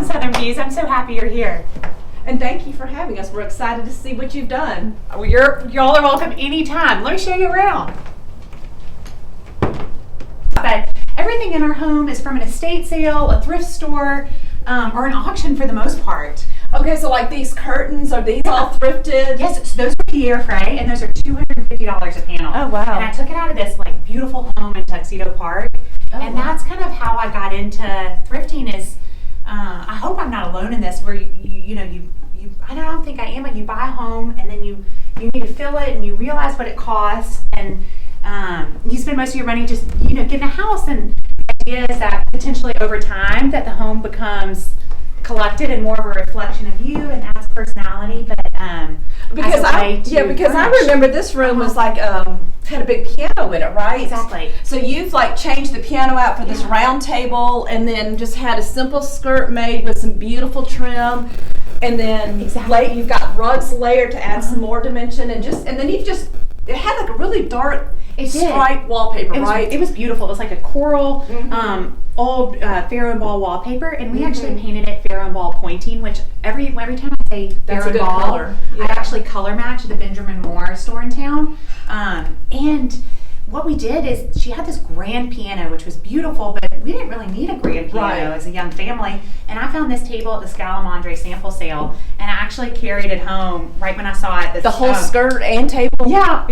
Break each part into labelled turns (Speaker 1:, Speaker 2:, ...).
Speaker 1: on Southern Views. I'm so happy you're here.
Speaker 2: And thank you for having us. We're excited to see what you've done.
Speaker 1: Well, y'all are welcome anytime. Let me show you around. But everything in our home is from an estate sale, a thrift store, or an auction for the most part.
Speaker 2: Okay, so like these curtains, are these all thrifted?
Speaker 1: Yes, so those are Pierre Frey, and those are $250 a panel.
Speaker 2: Oh, wow.
Speaker 1: And I took it out of this like beautiful home in Tuxedo Park, and that's kind of how I got into thrifting. Is I hope I'm not alone in this, where you I don't think I am, but you buy a home and then you need to fill it, and you realize what it costs, and you spend most of your money just getting a house. And the idea is that potentially over time that the home becomes collected and more of a reflection of you and adds personality, but
Speaker 2: because I remember this room was like had a big piano in it, right?
Speaker 1: Exactly.
Speaker 2: So you've like changed the piano out for this round table, and then just had a simple skirt made with some beautiful trim, and then you've got rugs layered to add some more dimension, and then it had like a really dark striped wallpaper, right?
Speaker 1: It was beautiful. It was like a coral, old Farrow and Ball wallpaper, and we actually painted it Farrow and Ball pointing, which every time I say Farrow and Ball, color. Yeah. I actually color match the Benjamin Moore store in town. And what we did is she had this grand piano, which was beautiful, but we didn't really need a grand piano as a young family. And I found this table at the Scalamandre sample sale, and I actually carried it home right when I saw it.
Speaker 2: The whole skirt and table?
Speaker 1: Yeah.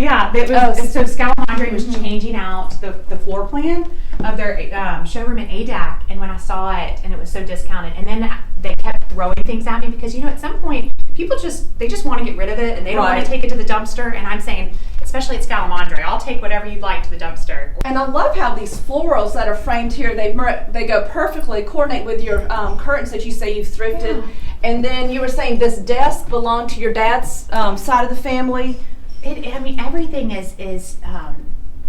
Speaker 1: So Scalamandre was changing out the floor plan of their showroom in ADAC, and when I saw it, and it was so discounted, and then they kept throwing things at me because at some point people just want to get rid of it, and they don't want to take it to the dumpster. And I'm saying, especially at Scalamandre, I'll take whatever you'd like to the dumpster.
Speaker 2: And I love how these florals that are framed here, they go perfectly, coordinate with your curtains that you say you've thrifted. Yeah. And then you were saying this desk belonged to your dad's side of the family.
Speaker 1: Everything is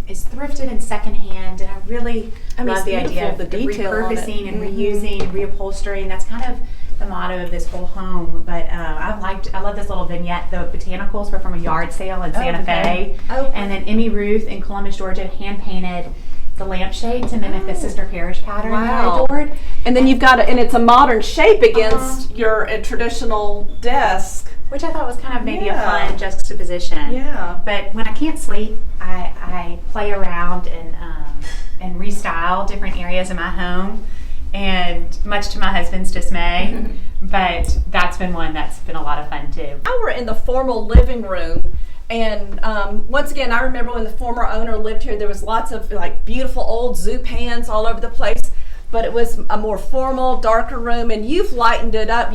Speaker 1: thrifted and secondhand, and I really love the idea of the repurposing and reusing, reupholstering. That's kind of the motto of this whole home. But I love this little vignette. The botanicals were from a yard sale in Santa Fe, and then Emmy Ruth in Columbus, Georgia, hand painted the lampshade to mimic the Sister Parish pattern that I adored.
Speaker 2: And then you've got and it's a modern shape against your traditional desk,
Speaker 1: which I thought was kind of maybe a fun juxtaposition.
Speaker 2: Yeah.
Speaker 1: But when I can't sleep, I play around and restyle different areas of my home, and much to my husband's dismay, but that's been one that's been a lot of fun too.
Speaker 2: Now we're in the formal living room, and once again, I remember when the former owner lived here, there was lots of like beautiful old zoo pans all over the place. But it was a more formal, darker room, and you've lightened it up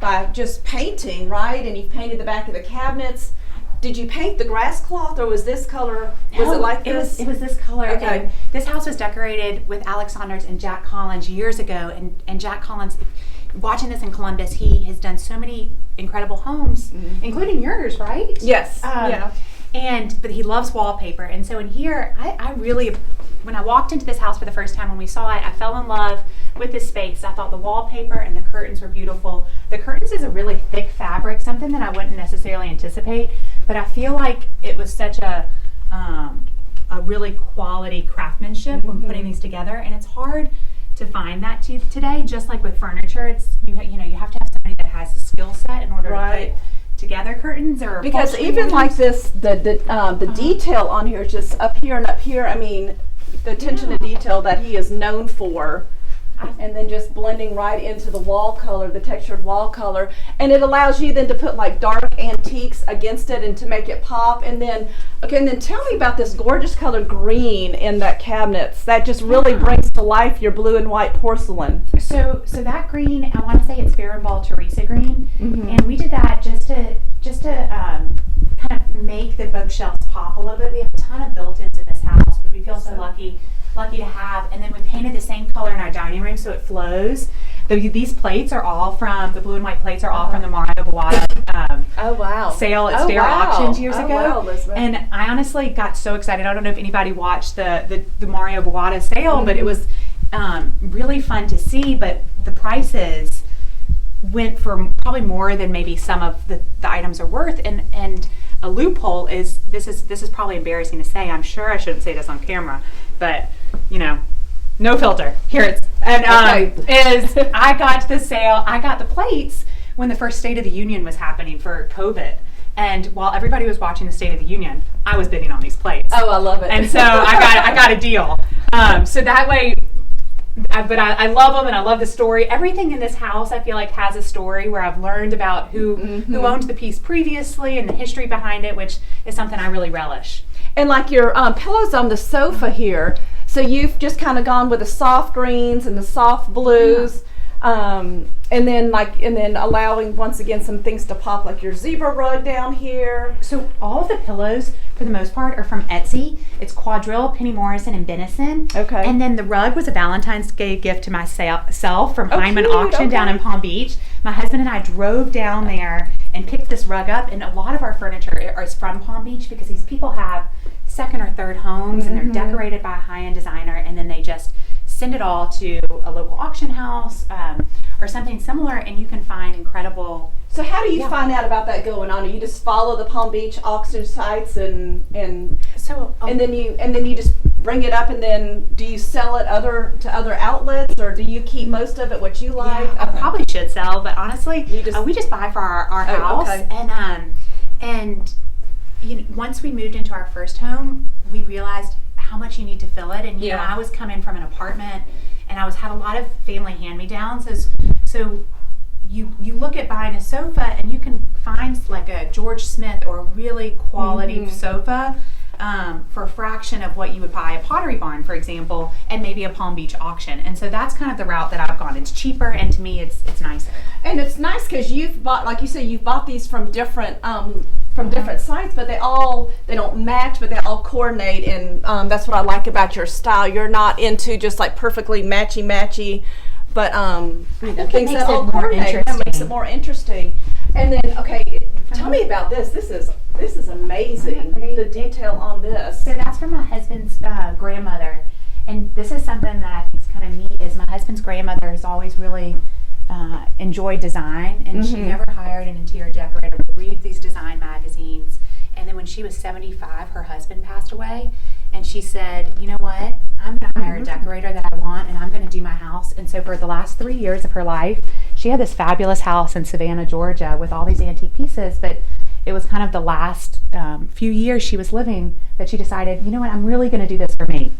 Speaker 2: by just painting, right? And you've painted the back of the cabinets. Did you paint the grass cloth, or was this color? Was it like this?
Speaker 1: It was this color.
Speaker 2: Okay.
Speaker 1: And this house was decorated with Alex Saunders and Jack Collins years ago, and Jack Collins, watching this in Columbus, he has done so many incredible homes, including yours, right?
Speaker 2: Yes.
Speaker 1: But he loves wallpaper, and so in here, I really, when I walked into this house for the first time, when we saw it, I fell in love with this space. I thought the wallpaper and the curtains were beautiful. The curtains is a really thick fabric, something that I wouldn't necessarily anticipate, but I feel like it was such a really quality craftsmanship when putting these together, and it's hard to find that today. Just like with furniture, it's you have to have somebody that has the skill set in order to put together curtains, or
Speaker 2: because even like this, the detail on here is just up here and up here. I mean, the attention to detail that he is known for, and then just blending right into the wall color, the textured wall color, and it allows you then to put like dark antiques against it and to make it pop. And then tell me about this gorgeous color green in that cabinets that just really brings to life your blue and white porcelain.
Speaker 1: So that green, I want to say it's Farrow and Ball Teresa green, and we did that just to kind of make the bookshelves pop a little bit. We have a ton of built-ins in this house, which we feel so lucky to have. And then we painted the same color in our dining room so it flows. These plates are all from, the blue and white plates are all from the Mario Bawada sale at Stair Auctions years ago.
Speaker 2: Elizabeth.
Speaker 1: And I honestly got so excited. I don't know if anybody watched the Mario Bawada sale, but it was really fun to see. But the prices went for probably more than maybe some of the items are worth. And a loophole is this is probably embarrassing to say. I'm sure I shouldn't say this on camera, but no filter. Here it's and is I got the plates when the first State of the Union was happening for COVID. And while everybody was watching the State of the Union, I was bidding on these plates.
Speaker 2: Oh, I love it.
Speaker 1: And so I got a deal. So that way, I love them and I love the story. Everything in this house, I feel like, has a story where I've learned about who owned the piece previously and the history behind it, which is something I really relish.
Speaker 2: And like your pillows on the sofa here, so you've just kind of gone with the soft greens and the soft blues. And then allowing once again some things to pop, like your zebra rug down here.
Speaker 1: So all of the pillows, for the most part, are from Etsy. It's Quadrille, Penny Morrison, and Benison.
Speaker 2: Okay.
Speaker 1: And then the rug was a Valentine's Day gift to myself from Hyman
Speaker 2: cute.
Speaker 1: Auction down in Palm Beach. My husband and I drove down there and picked this rug up, and a lot of our furniture is from Palm Beach because these people have second or third homes and they're decorated by a high-end designer, and then they just send it all to a local auction house or something similar, and you can find incredible.
Speaker 2: So how do you find out about that going on? Or you just follow the Palm Beach auction sites and then you just bring it up, and then do you sell it to other outlets, or do you keep most of it what you like?
Speaker 1: I probably should sell, but honestly, we just buy for our house.
Speaker 2: Okay.
Speaker 1: And once we moved into our first home, we realized how much you need to fill it. And I was coming from an apartment, and I had a lot of family hand-me-downs. So you look at buying a sofa, and you can find like a George Smith or a really quality sofa for a fraction of what you would buy a Pottery Barn, for example, and maybe a Palm Beach auction. And so that's kind of the route that I've gone. It's cheaper, and to me, it's nicer.
Speaker 2: And it's nice because you've bought, like you say, you've bought these from different different sites, but they don't match, but they all coordinate, and that's what I like about your style. You're not into just like perfectly matchy, but things that all coordinate. That makes it more interesting. And then, okay, tell me about this. This is amazing. The detail on this.
Speaker 1: So that's from my husband's grandmother, and this is something that I think is kind of neat. Is my husband's grandmother has always really enjoyed design, and she never hired an interior decorator. Would read these design magazines, and then when she was 75, her husband passed away, and she said, "You know what? I'm going to hire a decorator that I want, and I'm going to do my house." And so for the last 3 years of her life, she had this fabulous house in Savannah, Georgia, with all these antique pieces. But it was kind of the last few years she was living that she decided, you know what? I'm really going to do this for me.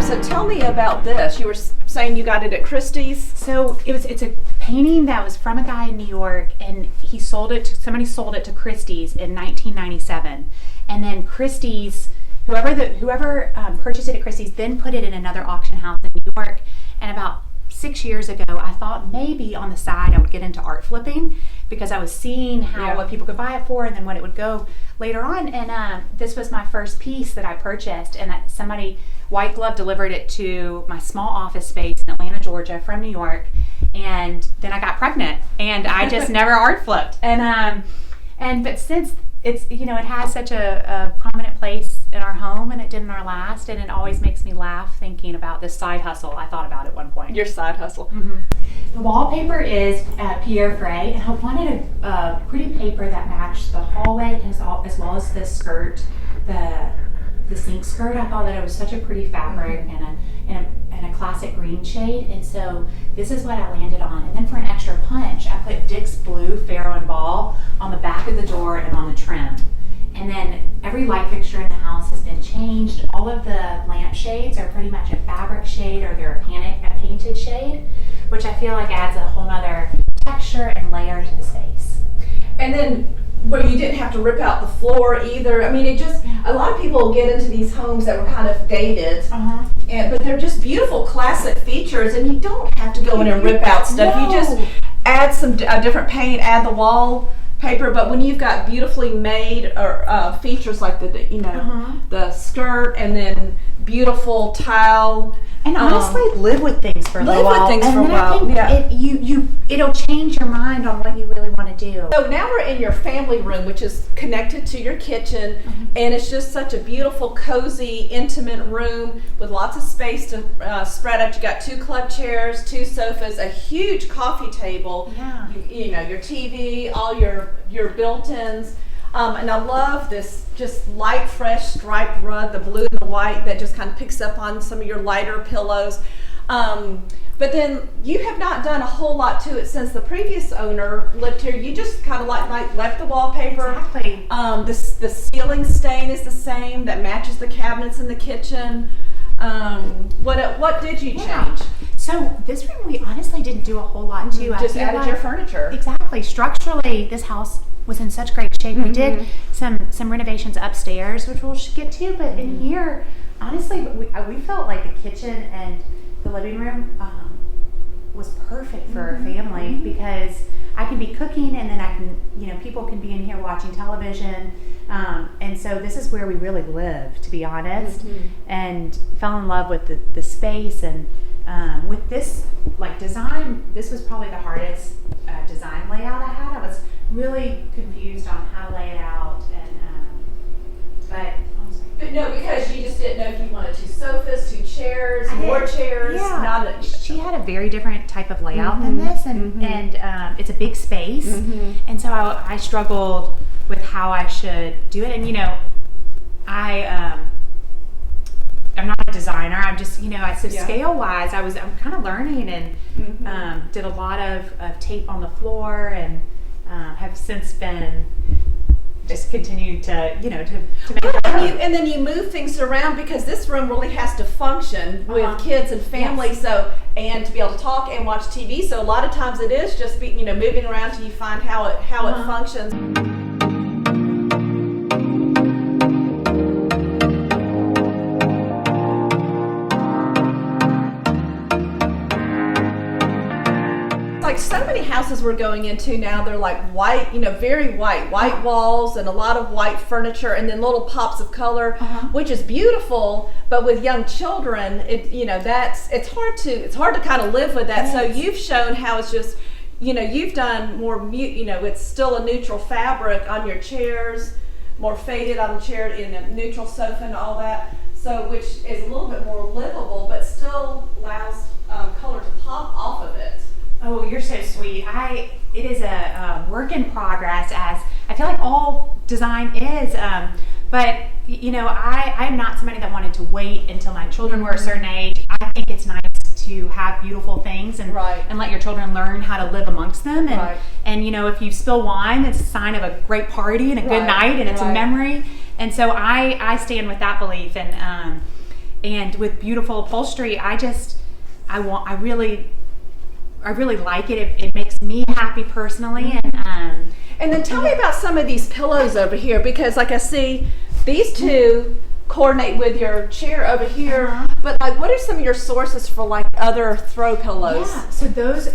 Speaker 2: So tell me about this. You were saying you got it at Christie's.
Speaker 1: So it's a painting that was from a guy in New York, and somebody sold it to Christie's in 1997, and then Christie's, whoever purchased it at Christie's, then put it in another auction house in New York. And about 6 years ago, I thought maybe on the side I would get into art flipping, because I was seeing what people could buy it for, and then what it would go later on. And this was my first piece that I purchased, and somebody white glove delivered it to my small office space in Atlanta, Georgia, from New York. And then I got pregnant, and I just never art flipped. But since it has such a prominent place in our home, and it did in our last, and it always makes me laugh thinking about this side hustle I thought about at one point.
Speaker 2: Your side hustle.
Speaker 1: The wallpaper is Pierre Frey, and I wanted a pretty paper that matched the hallway as well as the skirt, the sink skirt. I thought that it was such a pretty fabric and a classic green shade, and so this is what I landed on. And then for an extra punch, I put Dick's Blue Faro and Ball on the back of the door and on the trim. And then every light fixture in the house has been changed. All of the lamp shades are pretty much a fabric shade, or they're a painted shade, which I feel like adds a whole nother texture and layer to the space.
Speaker 2: And then where you didn't have to rip out the floor either. I mean, a lot of people get into these homes that were kind of dated, but they're just beautiful classic features, and you don't have to go in and rip out stuff. No. You just add some different paint, add the wallpaper, but when you've got beautifully made features like the skirt, and then beautiful tile
Speaker 1: And honestly, live with things for a little while.
Speaker 2: Live with things for a
Speaker 1: and then
Speaker 2: while.
Speaker 1: I think it'll change your mind on what you really want to do.
Speaker 2: So now we're in your family room, which is connected to your kitchen, and it's just such a beautiful, cozy, intimate room with lots of space to spread out. You got 2 club chairs, 2 sofas, a huge coffee table.
Speaker 1: Yeah.
Speaker 2: You know, your TV, all your built-ins. And I love this just light, fresh striped rug, the blue and the white that just kind of picks up on some of your lighter pillows. But then you have not done a whole lot to it since the previous owner lived here. You just kind of like left the wallpaper.
Speaker 1: Exactly.
Speaker 2: The ceiling stain is the same that matches the cabinets in the kitchen. What did you change?
Speaker 1: So this room we honestly didn't do a whole lot to.
Speaker 2: Just added your furniture.
Speaker 1: Exactly. Structurally, this house was in such great shape. We did some renovations upstairs, which we'll get to, but in here, honestly, we felt like the kitchen and the living room was perfect for a family because I can be cooking and then I can, people can be in here watching television. And so this is where we really live, to be honest, and fell in love with the space. And with this design, this was probably the hardest design layout I had. I was really confused on how to lay it out,
Speaker 2: But no, because you just didn't know if you wanted 2 sofas, 2 chairs, more chairs.
Speaker 1: Yeah. She had a very different type of layout than this, and it's a big space, and so I struggled with how I should do it. And I'm not a designer. I'm just scale wise, I'm kind of learning and did a lot of tape on the floor and have since been just continued to make it work.
Speaker 2: And then you move things around because this room really has to function with kids and family.
Speaker 1: Yes.
Speaker 2: So, and to be able to talk and watch TV. So a lot of times it is just moving around till you find how it functions. Like so many houses we're going into now, they're like white, very white walls and a lot of white furniture and then little pops of color, which is beautiful. But with young children, it's hard to kind of live with that. Yes. So you've shown how it's just, you've done more, it's still a neutral fabric on your chairs, more faded on the chair in a neutral sofa and all that. So which is a little bit more livable, but still allows color to pop off of it.
Speaker 1: Oh, you're so sweet. It is a work in progress, as I feel like all design is. But I'm not somebody that wanted to wait until my children were a certain age. I think it's nice to have beautiful things and let your children learn how to live amongst them. And if you spill wine, it's a sign of a great party and a good night, and it's a memory. And so I stand with that belief. And with beautiful upholstery, I really like it. It makes me happy personally.
Speaker 2: And then tell me about some of these pillows over here, because like I see these 2 coordinate with your chair over here. But what are some of your sources for other throw pillows?
Speaker 1: Yeah. So those.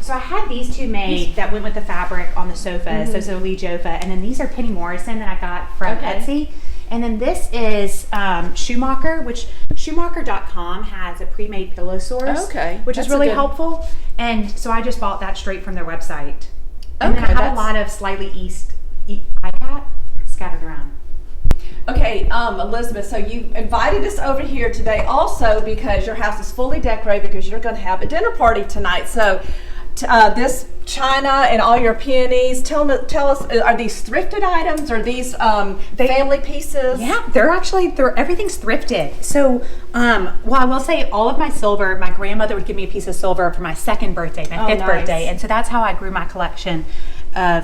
Speaker 1: So I had these 2 made that went with the fabric on the sofa. So Lee Jofa, and then these are Penny Morrison that I got from Etsy. And then this is Schumacher, which Schumacher.com has a pre-made pillow source, which is really helpful. And so I just bought that straight from their website. And then I have a lot of slightly East iPad scattered around.
Speaker 2: Okay, Elizabeth, so you invited us over here today also because your house is fully decorated because you're going to have a dinner party tonight. So this china and all your peonies, tell us, are these thrifted items? Are these family pieces?
Speaker 1: Yeah, everything's thrifted. So, I will say all of my silver, my grandmother would give me a piece of silver for my 2nd birthday, my 5th birthday. And so that's how I grew my collection.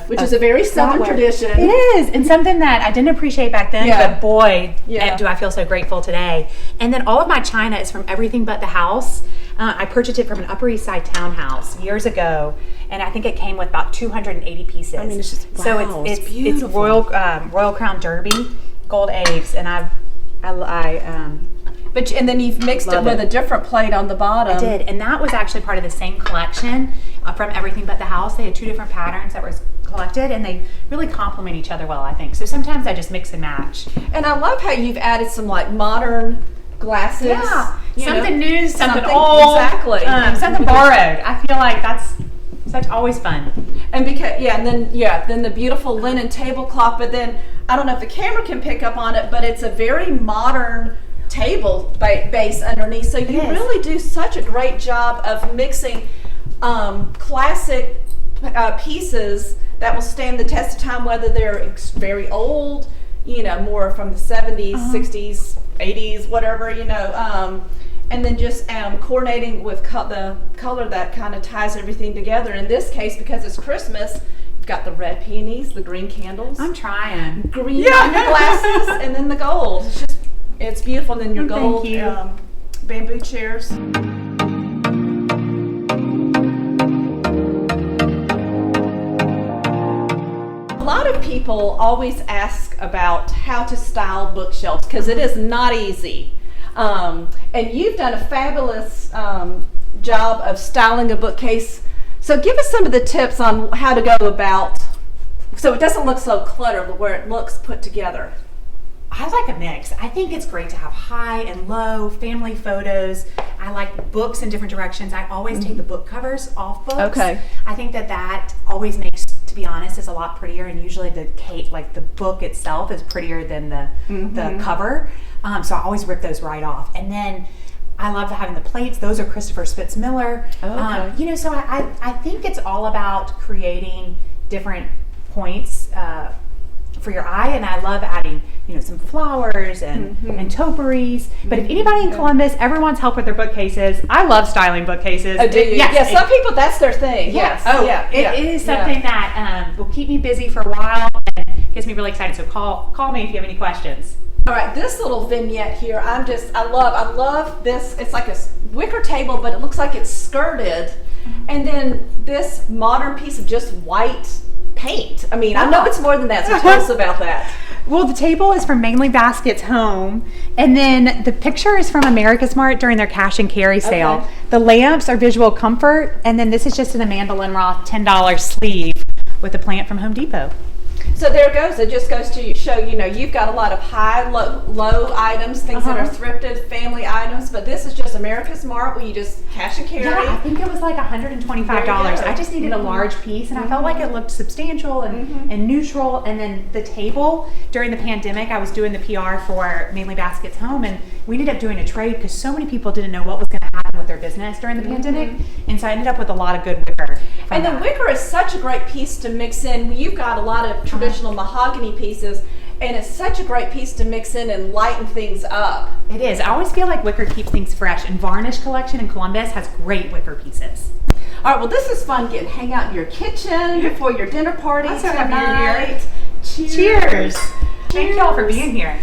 Speaker 2: Which is a very Southern tradition.
Speaker 1: It is, and something that I didn't appreciate back then, but boy, do I feel so grateful today. And then all of my china is from Everything But the House. I purchased it from an Upper East Side townhouse years ago, and I think it came with about 280 pieces.
Speaker 2: I mean, it's just
Speaker 1: it's
Speaker 2: beautiful.
Speaker 1: It's Royal Crown Derby gold apes, and
Speaker 2: and then you've mixed it with a different plate on the bottom.
Speaker 1: I did, and that was actually part of the same collection from Everything But the House. They had 2 different patterns that were collected, and they really complement each other well, I think. So sometimes I just mix and match.
Speaker 2: And I love how you've added some modern glasses.
Speaker 1: Something new, something
Speaker 2: something-
Speaker 1: old,
Speaker 2: exactly.
Speaker 1: something borrowed. I feel like that's such always fun.
Speaker 2: And then the beautiful linen tablecloth. But then I don't know if the camera can pick up on it, but it's a very modern table base underneath. So you
Speaker 1: is.
Speaker 2: really do such a great job of mixing classic pieces that will stand the test of time, whether they're very old, more from the 70s, 60s, 80s, whatever, and then just coordinating with the color that kind of ties everything together. In this case, because it's Christmas, you've got the red peonies, the green candles,
Speaker 1: I'm trying.
Speaker 2: green on your glasses, and then the gold. It's beautiful. And then your
Speaker 1: Thank
Speaker 2: gold
Speaker 1: you.
Speaker 2: bamboo chairs. A lot of people always ask about how to style bookshelves because it is not easy. And you've done a fabulous job of styling a bookcase. So give us some of the tips on how to go about so it doesn't look so cluttered, but where it looks put together.
Speaker 1: I like a mix. I think it's great to have high and low family photos. I like books in different directions. I always take the book covers off books.
Speaker 2: Okay.
Speaker 1: I think that always makes, to be honest, is a lot prettier. And usually the book itself is prettier than the cover. So I always rip those right off. And then I love having the plates. Those are Christopher Spitz Miller.
Speaker 2: Oh, okay.
Speaker 1: So I think it's all about creating different points for your eye, and I love adding some flowers and topiaries. But if anybody in Columbus ever wants help with their bookcases, I love styling bookcases.
Speaker 2: Oh, do you?
Speaker 1: Yes,
Speaker 2: Yeah, some people, that's their thing. Yes.
Speaker 1: It is something that will keep me busy for a while and gets me really excited. So call me if you have any questions.
Speaker 2: All right, this little vignette here, I love this. It's like a wicker table, but it looks like it's skirted. And then this modern piece of just white paint. I mean, I know it's more than that, so tell us about that.
Speaker 1: Well, the table is from Mainly Baskets Home, and then the picture is from America's Mart during their cash and carry sale.
Speaker 2: Okay.
Speaker 1: The lamps are visual comfort, and then this is just an Amanda Linroth $10 sleeve with a plant from Home Depot.
Speaker 2: So there it goes. It just goes to show, you've got a lot of high, low items, things that are thrifted, family items, but this is just America's Mart where you just cash and carry.
Speaker 1: Yeah, I think it was like $125. I just needed a large piece, and I felt like it looked substantial and neutral. And then the table, during the pandemic, I was doing the PR for Mainly Baskets Home, and we ended up doing a trade because so many people didn't know what was going to happen with their business during the pandemic. And so I ended up with a lot of good wicker.
Speaker 2: And the wicker is such a great piece to mix in. You've got a lot of traditional mahogany pieces, and it's such a great piece to mix in and lighten things up.
Speaker 1: It is. I always feel like wicker keeps things fresh, and Varnish Collection in Columbus has great wicker pieces.
Speaker 2: All right, well, this is fun getting hang out in your kitchen before your dinner party.
Speaker 1: I'm so happy you're
Speaker 2: tonight.
Speaker 1: here. Cheers. Thank y'all for being here.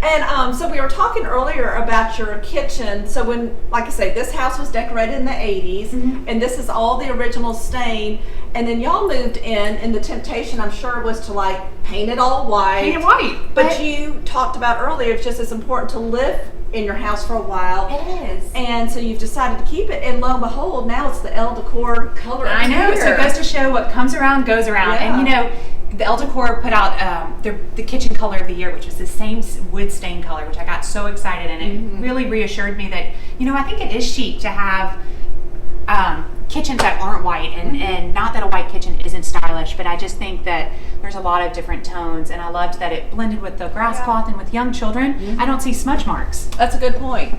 Speaker 2: And so we were talking earlier about your kitchen. So when, like I say, this house was decorated in the 80s, and this is all the original stain. And then y'all moved in, and the temptation, I'm sure, was to paint it all white.
Speaker 1: Paint it white.
Speaker 2: But you talked about earlier, it's just as important to live in your house for a while.
Speaker 1: It is.
Speaker 2: And so you've decided to keep it, and lo and behold, now it's the Elle Decor color.
Speaker 1: I know. So it goes to show what comes around goes around.
Speaker 2: Yeah.
Speaker 1: And the Elle Decor put out the kitchen color of the year, which was the same wood stain color, which I got so excited, and it really reassured me that I think it is chic to have kitchens that aren't white, and not that a white kitchen isn't stylish, but I just think that there's a lot of different tones, and I loved that it blended with the grass cloth, and with young children, I don't see smudge marks.
Speaker 2: That's a good point.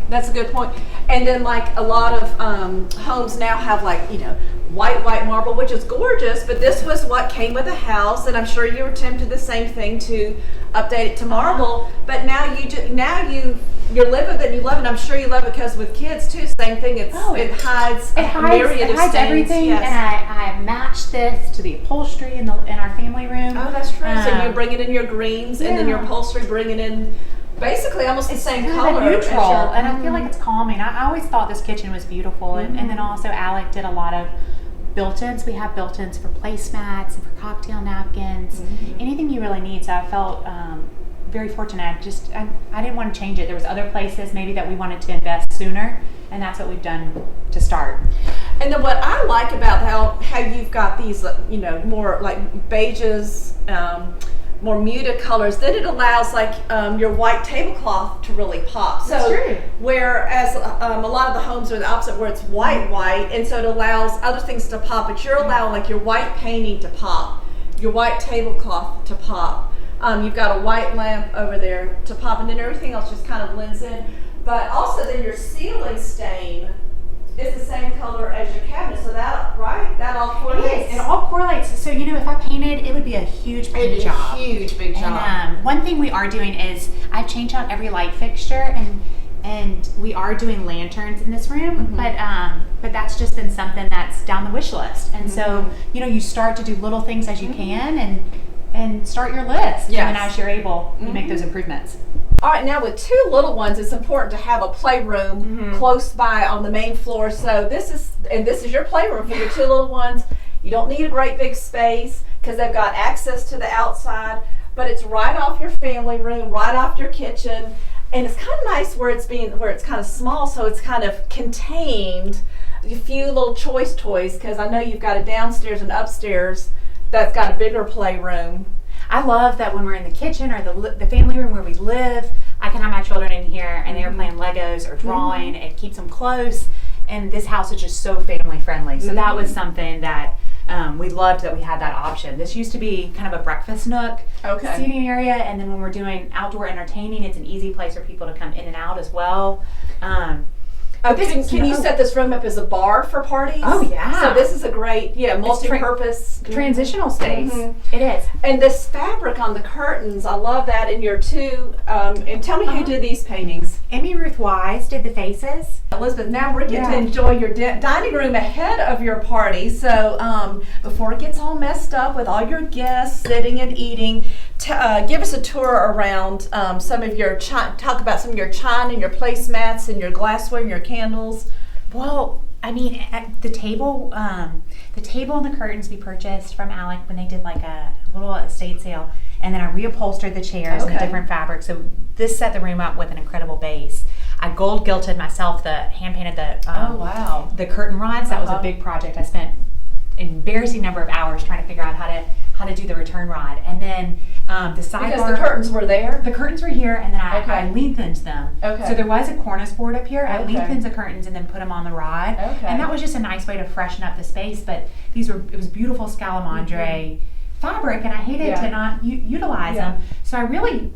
Speaker 2: And then a lot of homes now have white marble, which is gorgeous, but this was what came with the house, and I'm sure you were tempted the same thing to update it to marble. But now you live with it and you love it. I'm sure you love it because with kids too, same thing. It hides a myriad of stains.
Speaker 1: Everything.
Speaker 2: Yes.
Speaker 1: And I matched this to the upholstery in our family room.
Speaker 2: Oh, that's true. So you bring it in your greens, and then your upholstery bring it in. Basically, almost the same color.
Speaker 1: Neutral, and I feel like it's calming. I always thought this kitchen was beautiful, and then also Alec did a lot of built-ins. We have built-ins for placemats and for cocktail napkins, anything you really need. So I felt very fortunate. I didn't want to change it. There was other places maybe that we wanted to invest sooner, and that's what we've done to start.
Speaker 2: And then what I like about how you've got these, more like beiges, more muted colors, then it allows like your white tablecloth to really pop. So
Speaker 1: That's true.
Speaker 2: whereas a lot of the homes are the opposite, where it's white, and so it allows other things to pop, but you're allowing like your white painting to pop, your white tablecloth to pop. You've got a white lamp over there to pop, and then everything else just kind of blends in. But also then your ceiling stain is the same color as your cabinet, so that all correlates.
Speaker 1: It all correlates. So if I painted, it would be a huge paint job.
Speaker 2: Huge big job.
Speaker 1: And one thing we are doing is I've changed out every light fixture, and we are doing lanterns in this room, but that's just been something that's down the wish list. And so you start to do little things as you can, and start your list.
Speaker 2: Yes.
Speaker 1: And then as you're able, you make those improvements.
Speaker 2: All right, now with two little ones, it's important to have a playroom close by on the main floor. So this is your playroom for your two little ones. You don't need a great big space because they've got access to the outside, but it's right off your family room, right off your kitchen, and it's kind of nice where it's kind of small, so it's kind of contained. A few little choice toys, because I know you've got a downstairs and upstairs that's got a bigger playroom.
Speaker 1: I love that when we're in the kitchen or the family room where we live, I can have my children in here and they're playing Legos or drawing. It keeps them close, and this house is just so family friendly. So that was something that we loved, that we had that option. This used to be kind of a breakfast nook, seating area, and then when we're doing outdoor entertaining, it's an easy place for people to come in and out as well.
Speaker 2: Can you set this room up as a bar for parties?
Speaker 1: Oh, yeah.
Speaker 2: So this is a great, multi-purpose.
Speaker 1: Transitional space. It is.
Speaker 2: And this fabric on the curtains, I love that in your two. And tell me who did these paintings.
Speaker 1: Emmy Ruth Wise did the faces.
Speaker 2: Elizabeth, now we're getting to enjoy your dining room ahead of your party. So before it gets all messed up with all your guests sitting and eating, give us a tour around some of your talk about some of your china and your placemats and your glassware and your candles.
Speaker 1: Well, I mean, at the table and the curtains we purchased from Alec when they did like a little estate sale, and then I reupholstered the chairs in different fabrics. So this set the room up with an incredible base. I gold gilded myself, hand painted the curtain rods. That was a big project. I spent an embarrassing number of hours trying to figure out how to do the return rod, and then the sidebar.
Speaker 2: Because the curtains were there?
Speaker 1: The curtains were here, and then I lengthened them.
Speaker 2: Okay.
Speaker 1: So there was a cornice board up here. I lengthened the curtains and then put them on the rod.
Speaker 2: Okay.
Speaker 1: And that was just a nice way to freshen up the space. But it was beautiful Scalamandre fabric, and I hated to not utilize them. So I really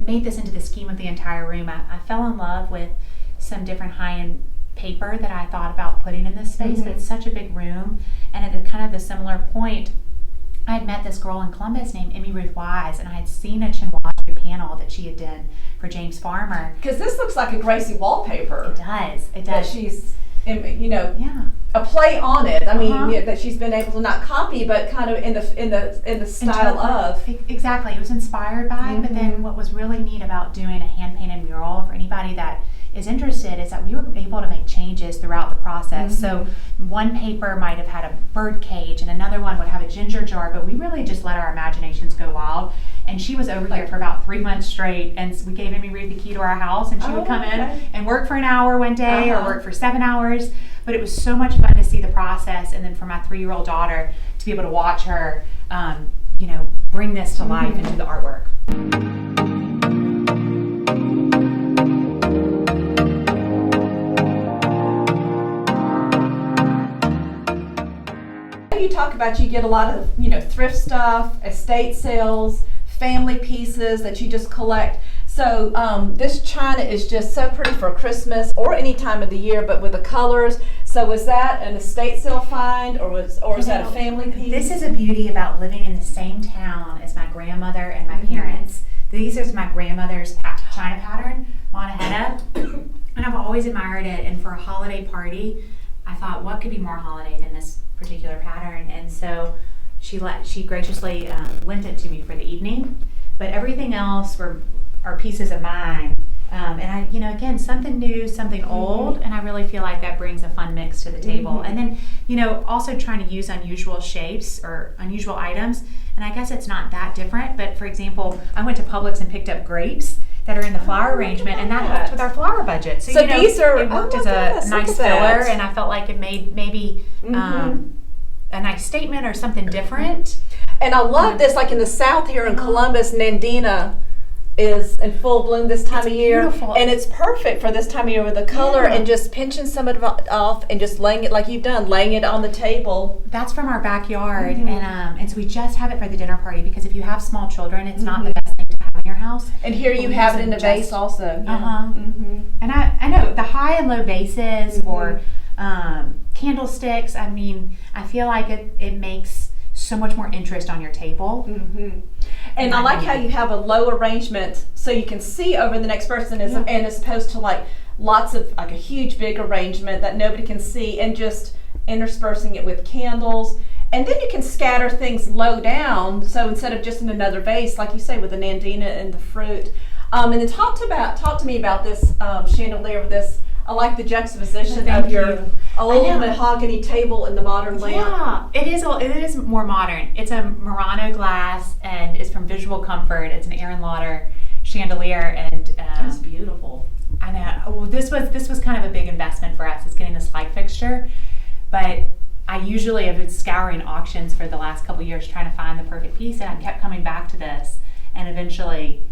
Speaker 1: made this into the scheme of the entire room. I fell in love with some different high-end paper that I thought about putting in this space, but it's such a big room. And at kind of the similar point, I had met this girl in Columbus named Emmy Ruth Wise, and I had seen a chinoiserie panel that she had done for James Farmer.
Speaker 2: Because this looks like a Gracie wallpaper.
Speaker 1: It does. It does.
Speaker 2: That she's, a play on it. I mean, that she's been able to not copy, but kind of in the style of.
Speaker 1: Exactly. It was inspired by. But then what was really neat about doing a hand painted mural for anybody that is interested is that we were able to make changes throughout the process. So one paper might have had a bird cage and another one would have a ginger jar, but we really just let our imaginations go wild. And she was over here for about 3 months straight, and we gave Emmy Ruth the key to our house, and she would come in and work for an hour one day or work for 7 hours. But it was so much fun to see the process, and then for my 3-year-old daughter to be able to watch her bring this to life and do the artwork.
Speaker 2: You talk about you get a lot of thrift stuff, estate sales, family pieces that you just collect. So this china is just so pretty for Christmas or any time of the year, but with the colors. So was that an estate sale find, or is that a family piece?
Speaker 1: This is a beauty about living in the same town as my grandmother and my parents. These is my grandmother's china pattern, Monahena, and I've always admired it. And for a holiday party, I thought, what could be more holiday than this particular pattern? And so she graciously lent it to me for the evening. But everything else are pieces of mine. And I, again, something new, something old, and I really feel like that brings a fun mix to the table. And then, also trying to use unusual shapes or unusual items. And I guess it's not that different, but for example, I went to Publix and picked up grapes that are in the flower arrangement, and that helped with our flower budget. So
Speaker 2: these are,
Speaker 1: it worked as a nice filler, and I felt like it made maybe a nice statement or something different.
Speaker 2: And I love this, like in the south here in Columbus, Nandina is in full bloom this time of year.
Speaker 1: Beautiful.
Speaker 2: And it's perfect for this time of year with the color and just pinching some of it off and just laying it like you've done, laying it on the table.
Speaker 1: That's from our backyard, and so we just have it for the dinner party because if you have small children, it's not the best thing to have in your house.
Speaker 2: And here you have it in a vase also.
Speaker 1: And I know the high and low vases or candlesticks. I mean, I feel like it makes so much more interest on your table.
Speaker 2: And I like how you have a low arrangement so you can see over the next person and as opposed to like lots of like a huge big arrangement that nobody can see and just interspersing it with candles. And then you can scatter things low down, so instead of just in another vase, like you say, with the Nandina and the fruit. And then talk to me about this chandelier with this. I like the juxtaposition of your old mahogany table and the modern lamp.
Speaker 1: Yeah, it is more modern. It's a Murano glass and it's from Visual Comfort. It's an Aaron Lauder chandelier, and
Speaker 2: That's beautiful.
Speaker 1: I know. Well, this was kind of a big investment for us, is getting this light fixture, but I usually have been scouring auctions for the last couple of years trying to find the perfect piece, and I kept coming back to this, and eventually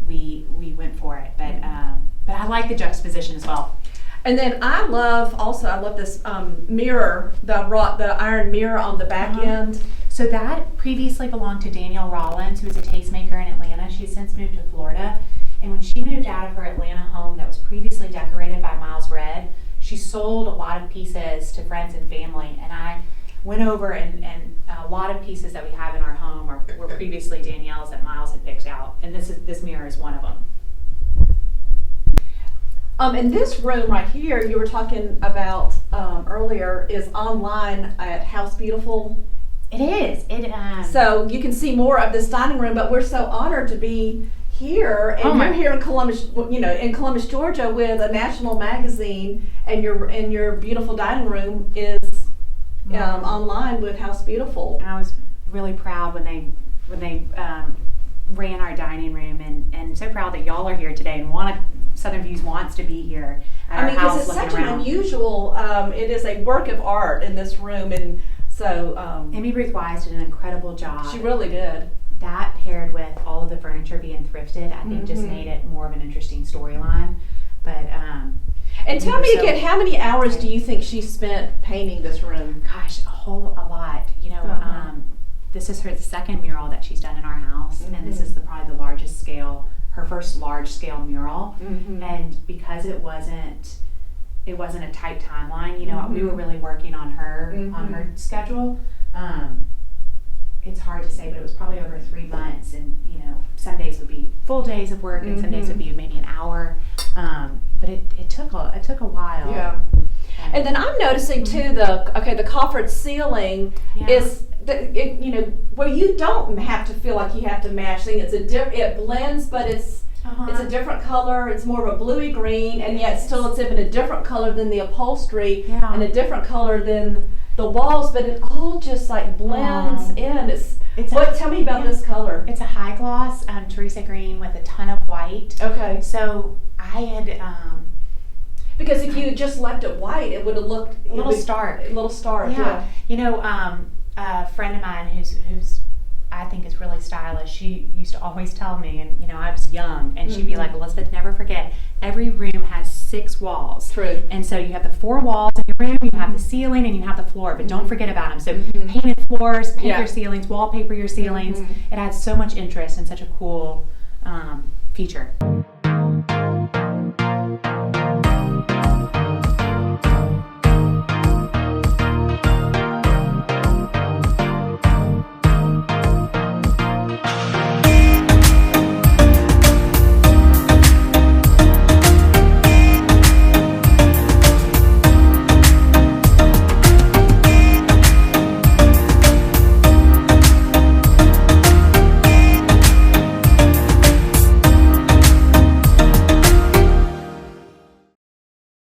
Speaker 1: we went for it. But I like the juxtaposition as well.
Speaker 2: And then I love this mirror, the iron mirror on the back end.
Speaker 1: So that previously belonged to Danielle Rollins, who was a tastemaker in Atlanta. She's since moved to Florida. And when she moved out of her Atlanta home that was previously decorated by Miles Red, she sold a lot of pieces to friends and family. And I went over and a lot of pieces that we have in our home were previously Danielle's that Miles had picked out. And this mirror is one of them.
Speaker 2: In this room right here, you were talking about earlier, is online at House Beautiful.
Speaker 1: It is.
Speaker 2: So you can see more of this dining room, but we're so honored to be here, and you're here in Columbus, in Columbus, Georgia, with a national magazine, and your beautiful dining room is online with House Beautiful.
Speaker 1: And I was really proud when they ran our dining room, and so proud that y'all are here today, and Southern Views wants to be here at our house.
Speaker 2: Because it's such an unusual, it is a work of art in this room, and so
Speaker 1: Amy Ruth Wise did an incredible job.
Speaker 2: She really did.
Speaker 1: That paired with all of the furniture being thrifted, I think just made it more of an interesting storyline. But
Speaker 2: and tell me again, how many hours do you think she spent painting this room?
Speaker 1: Gosh, a lot. This is her second mural that she's done in our house, and this is probably the largest scale, her first large scale mural. And because it wasn't a tight timeline, we were really working on her schedule. It's hard to say, but it was probably over 3 months, and some days would be full days of work, and some days would be maybe an hour. But it took a while.
Speaker 2: Yeah. And then I'm noticing too the coffered ceiling is where you don't have to feel like you have to match things. It blends, but it's a different color. It's more of a bluey green, and yet still it's even a different color than the upholstery and a different color than the walls. But it all just like blends in. Tell me about this color.
Speaker 1: It's a high gloss Teresa green with a ton of white.
Speaker 2: Okay.
Speaker 1: So I had
Speaker 2: because if you just left it white, it would have looked
Speaker 1: a little stark.
Speaker 2: Yeah.
Speaker 1: A friend of mine who's I think is really stylish, she used to always tell me, and I was young, and she'd be like, Elizabeth, never forget, every room has 6 walls. True. And so you have the 4 walls in your room, you have the ceiling, and you have the floor, but don't forget about them. So painted floors, paint your ceilings, wallpaper your ceilings. It adds so much interest and such a cool feature.